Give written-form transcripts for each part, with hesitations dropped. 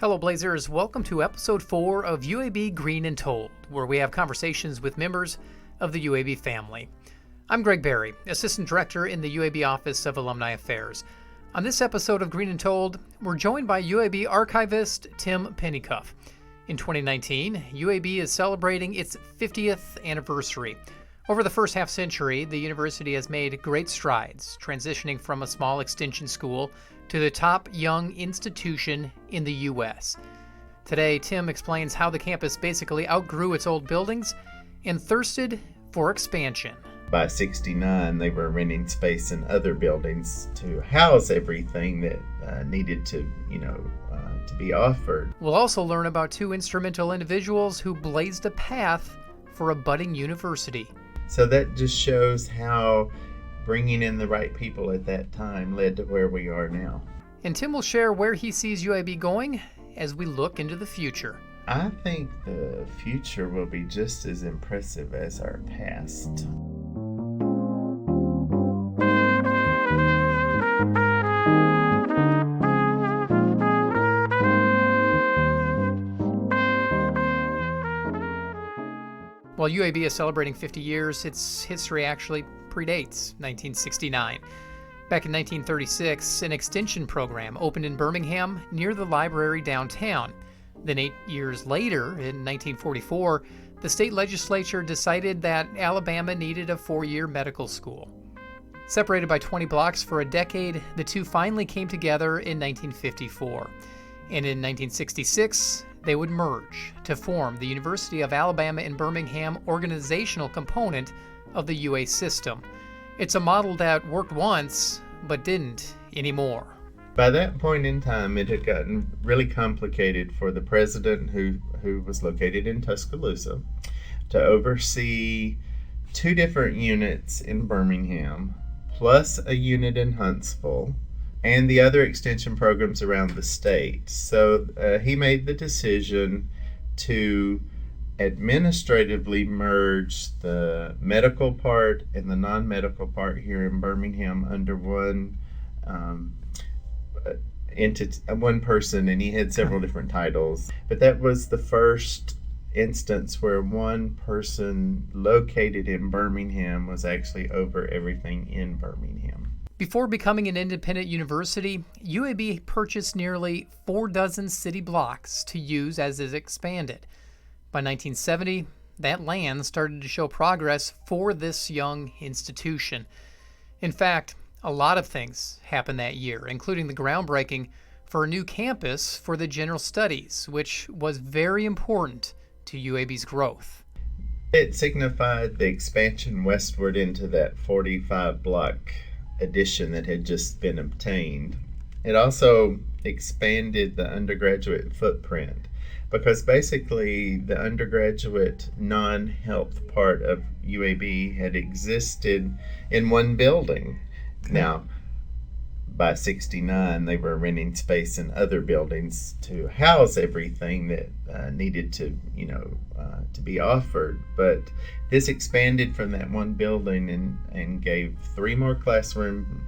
Hello Blazers, welcome to episode 4 of UAB Green and Told, where we have conversations with members of the UAB family. I'm Greg Berry, Assistant Director in the UAB Office of Alumni Affairs. On this episode of Green and Told, we're joined by UAB Archivist Tim Pennycuff. In 2019, UAB is celebrating its 50th anniversary. Over the first half century, the university has made great strides, transitioning from a small extension school to the top young institution in the U.S. Today, Tim explains how the campus basically outgrew its old buildings and thirsted for expansion. By '69, they were renting space in other buildings to house everything that needed to be offered. We'll also learn about two instrumental individuals who blazed a path for a budding university. So that just shows how bringing in the right people at that time led to where we are now. And Tim will share where he sees UAB going as we look into the future. I think the future will be just as impressive as our past. While UAB is celebrating 50 years, its history actually predates 1969. Back in 1936, an extension program opened in Birmingham near the library downtown. Then 8 years later, in 1944, the state legislature decided that Alabama needed a 4-year medical school. Separated by 20 blocks for a decade, the two finally came together in 1954. And in 1966, they would merge to form the University of Alabama in Birmingham organizational component of the UA system. It's a model that worked once, but didn't anymore. By that point in time, it had gotten really complicated for the president, who was located in Tuscaloosa, to oversee 2 different units in Birmingham, plus a unit in Huntsville, and the other extension programs around the state. So he made the decision to administratively merge the medical part and the non-medical part here in Birmingham under one one person, and he had several different titles. But that was the first instance where one person located in Birmingham was actually over everything in Birmingham. Before becoming an independent university, UAB purchased nearly 4 dozen city blocks to use as it expanded. By 1970, that land started to show progress for this young institution. In fact, a lot of things happened that year, including the groundbreaking for a new campus for the general studies, which was very important to UAB's growth. It signified the expansion westward into that 45-block addition that had just been obtained. It also expanded the undergraduate footprint, because basically the undergraduate non-health part of UAB had existed in one building. Now, by '69, they were renting space in other buildings to house everything that needed to be offered. But this expanded from that one building and gave 3 more classroom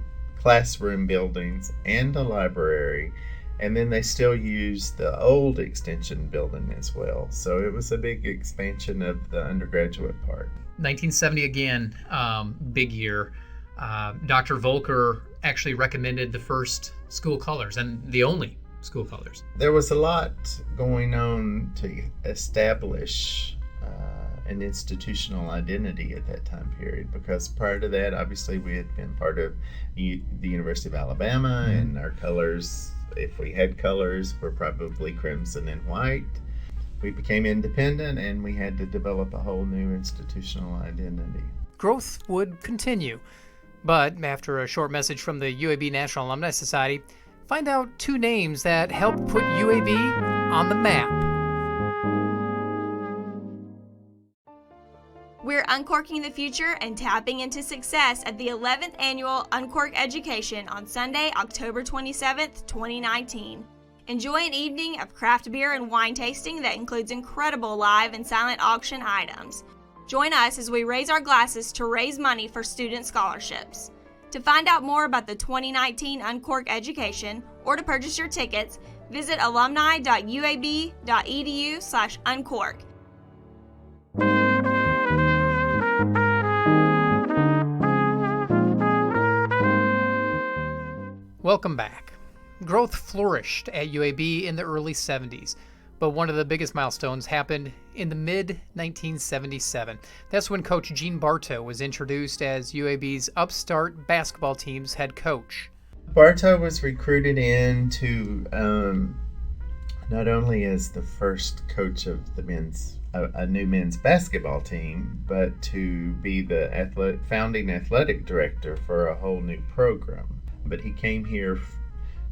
buildings and a library. And then they still used the old extension building as well. So it was a big expansion of the undergraduate part. 1970 again, big year. Dr. Volker actually recommended the first school colors and the only school colors. There was a lot going on to establish an institutional identity at that time period, because prior to that, obviously, we had been part of the University of Alabama, and our colors, if we had colors, were probably crimson and white. We became independent, and we had to develop a whole new institutional identity. Growth would continue. But after a short message from the UAB National Alumni Society, find out 2 names that helped put UAB on the map. We're uncorking the future and tapping into success at the 11th Annual Uncork Education on Sunday, October 27th, 2019. Enjoy an evening of craft beer and wine tasting that includes incredible live and silent auction items. Join us as we raise our glasses to raise money for student scholarships. To find out more about the 2019 Uncork Education or to purchase your tickets, Visit alumni.uab.edu/uncork. Welcome back. Growth flourished at UAB in the early 70s, but one of the biggest milestones happened in the mid-1977. That's when Coach Gene Bartow was introduced as UAB's upstart basketball team's head coach. Bartow was recruited in to not only as the first coach of the a new men's basketball team, but to be the founding athletic director for a whole new program. But he came here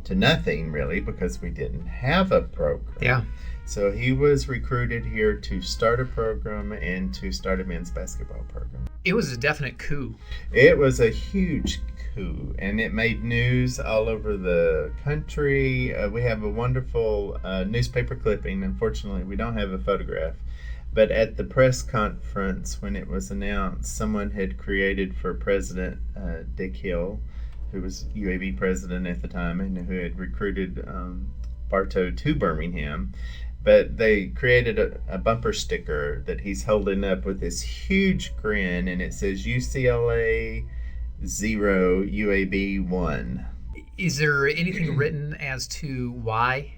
to nothing, really, because we didn't have a program. Yeah. So he was recruited here to start a program and to start a men's basketball program. It was a definite coup. It was a huge coup, and it made news all over the country. We have a wonderful newspaper clipping. Unfortunately, we don't have a photograph. But at the press conference, when it was announced, someone had created for President Dick Hill, who was UAB president at the time and who had recruited Bartow to Birmingham. But they created a bumper sticker that he's holding up with this huge grin, and it says UCLA 0, UAB 1. Is there anything written as to why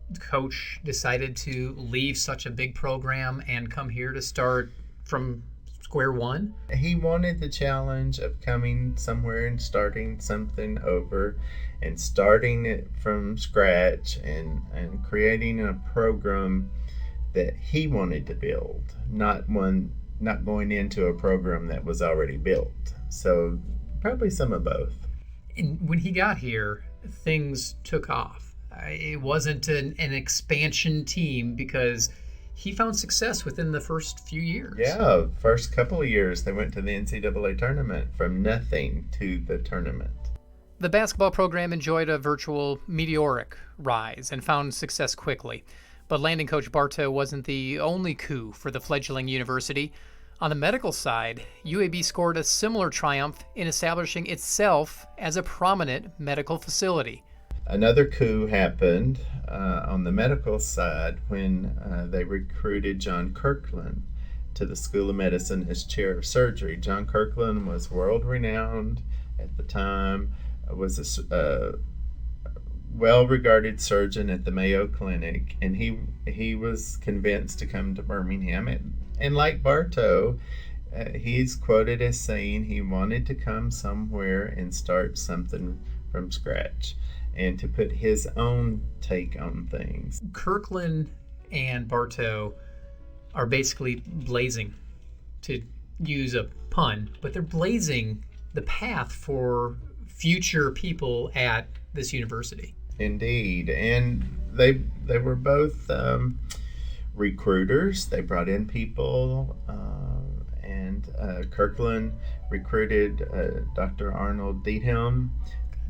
the coach decided to leave such a big program and come here to start from square one? He wanted the challenge of coming somewhere and starting something over and starting it from scratch and creating a program that he wanted to build, not going into a program that was already built. So probably some of both. And when he got here, things took off. It wasn't an expansion team because he found success within the first few years. Yeah, first couple of years they went to the NCAA tournament, from nothing to the tournament. The basketball program enjoyed a virtual meteoric rise and found success quickly. But landing Coach Bartow wasn't the only coup for the fledgling university. On the medical side, UAB scored a similar triumph in establishing itself as a prominent medical facility. Another coup happened on the medical side when they recruited John Kirkland to the School of Medicine as chair of surgery. John Kirkland was world-renowned at the time, was a well-regarded surgeon at the Mayo Clinic, and he was convinced to come to Birmingham. And like Bartow, he's quoted as saying he wanted to come somewhere and start something from scratch and to put his own take on things. Kirkland and Bartow are basically blazing, to use a pun, but they're blazing the path for future people at this university. Indeed, and they were both recruiters. They brought in people, and Kirkland recruited Dr. Arnold Diethelm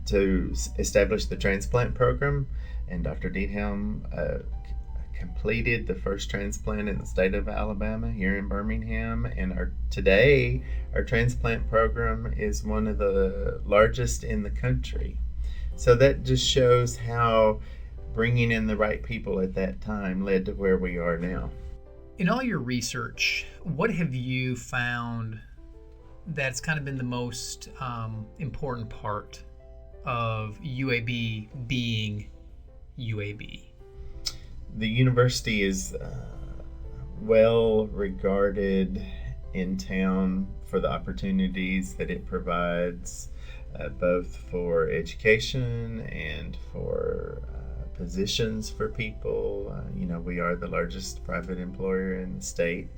to establish the transplant program, and Dr. Diethelm completed the first transplant in the state of Alabama here in Birmingham, and today our transplant program is one of the largest in the country. So that just shows how bringing in the right people at that time led to where we are now. In all your research, what have you found that's kind of been the most important part of UAB being UAB? The university is well regarded in town for the opportunities that it provides, both for education and for positions for people. We are the largest private employer in the state.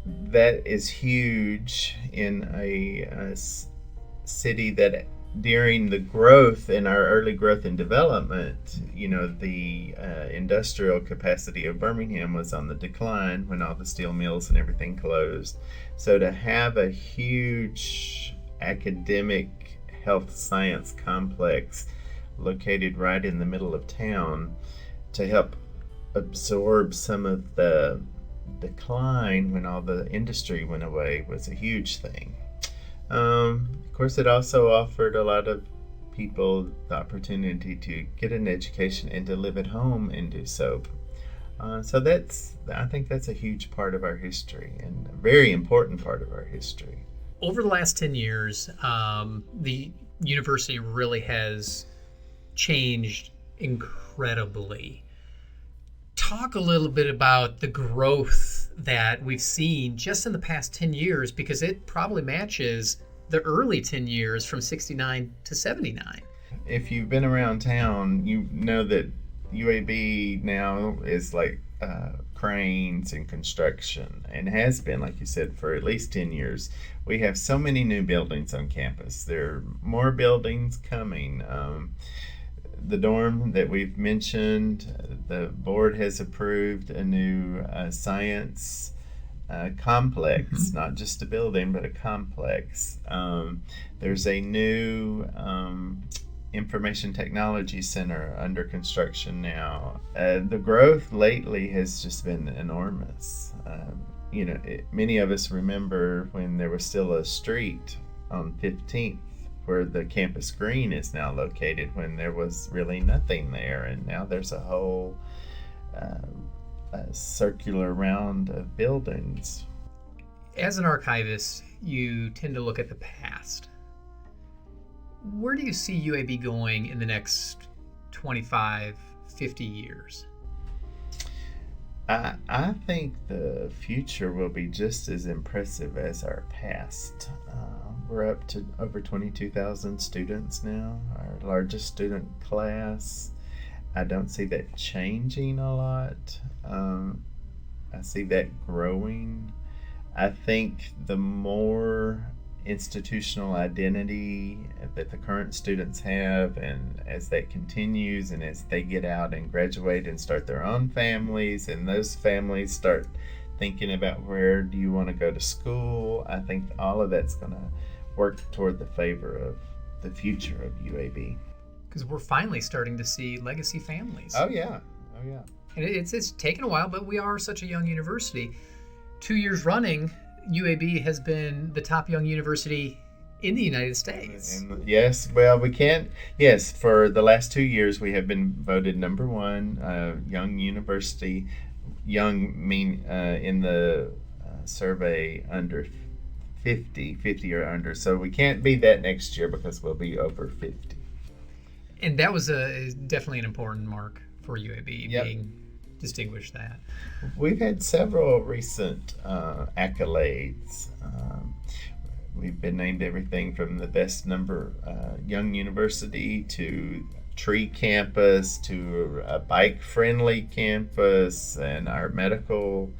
That is huge in a city that during the growth, in our early growth and development, the industrial capacity of Birmingham was on the decline when all the steel mills and everything closed. So to have a huge academic health science complex located right in the middle of town to help absorb some of the decline when all the industry went away was a huge thing. Of course, it also offered a lot of people the opportunity to get an education and to live at home and do so. So I think that's a huge part of our history and a very important part of our history. Over the last 10 years, the university really has changed incredibly. Talk a little bit about the growth that we've seen just in the past 10 years, because it probably matches the early 10 years from 69 to 79. If you've been around town, you know that UAB now is like cranes and construction, and has been, like you said, for at least 10 years. We have so many new buildings on campus. There are more buildings coming. The dorm that we've mentioned, the board has approved a new science complex, not just a building, but a complex. There's a new information technology center under construction now. The growth lately has just been enormous. Many of us remember when there was still a street on 15th where the campus green is now located, when there was really nothing there, and now there's a whole circular round of buildings. As an archivist, you tend to look at the past. Where do you see UAB going in the next 25, 50 years? I think the future will be just as impressive as our past. We're up to over 22,000 students now, our largest student class. I don't see that changing a lot. I see that growing. I think the more institutional identity that the current students have, and as that continues, and as they get out and graduate and start their own families, and those families start thinking about where do you want to go to school, I think all of that's going to work toward the favor of the future of UAB. Because we're finally starting to see legacy families. Oh yeah. And it's taken a while, but we are such a young university. 2 years running, UAB has been the top young university in the United States. And yes, well, we can't. Yes, for the last 2 years, we have been voted number one young university. Young in the survey under 50 or under. So we can't be that next year because we'll be over 50. And that was definitely an important mark for UAB, being distinguished that. We've had several recent accolades. We've been named everything from the best young university to tree campus to a bike-friendly campus, and our medical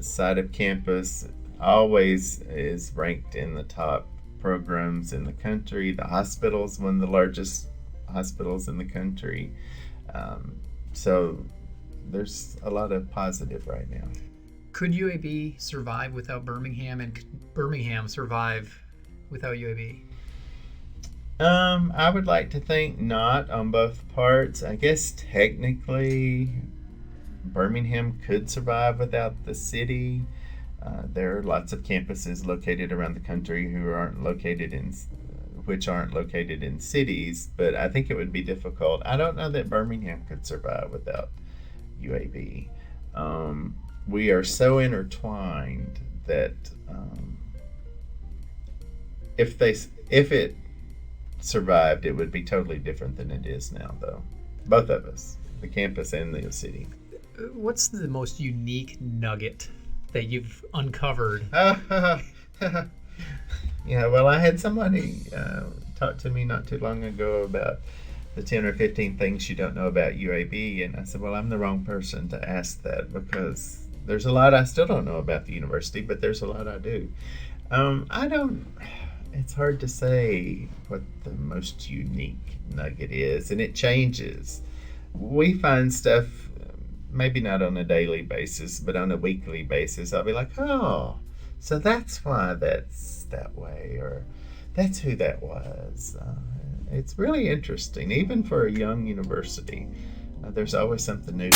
side of campus always is ranked in the top programs in the country. The hospital's one of the largest hospitals in the country. So there's a lot of positive right now. Could UAB survive without Birmingham, and could Birmingham survive without UAB? I would like to think not on both parts. I guess technically Birmingham could survive without the city. There are lots of campuses located around the country which aren't located in cities, but I think it would be difficult. I don't know that Birmingham could survive without UAB. We are so intertwined that if it survived, it would be totally different than it is now, though. Both of us, the campus and the city. What's the most unique nugget that you've uncovered? Yeah, well, I had somebody talk to me not too long ago about the 10 or 15 things you don't know about UAB, and I said, well, I'm the wrong person to ask that, because there's a lot I still don't know about the university, but there's a lot I do. It's hard to say what the most unique nugget is, and it changes. We find stuff, maybe not on a daily basis, but on a weekly basis. I'll be like, oh, so that's why that's that way, or that's who that was. It's really interesting, even for a young university. There's always something new.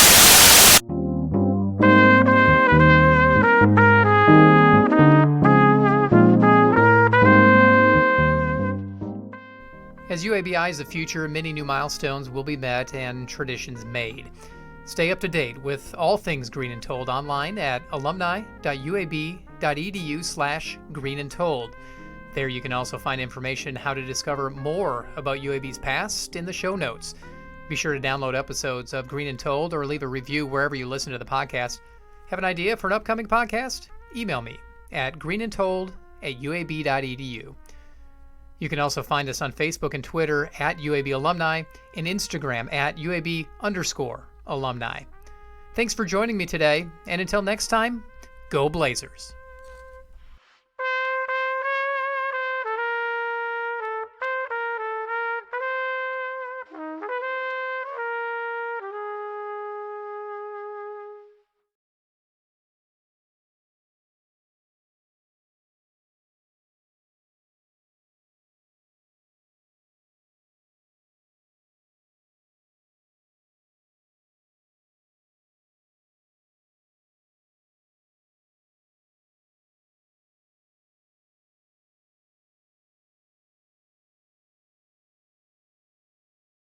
As UAB eyes the future, many new milestones will be met and traditions made. Stay up to date with all things Green and Told online at alumni.uab.edu/Green and Told. There you can also find information how to discover more about UAB's past in the show notes. Be sure to download episodes of Green and Told or leave a review wherever you listen to the podcast. Have an idea for an upcoming podcast? Email me at greenandtold@uab.edu. You can also find us on Facebook and Twitter at UAB Alumni and Instagram at UAB_Alumni. Thanks for joining me today, and until next time, go Blazers!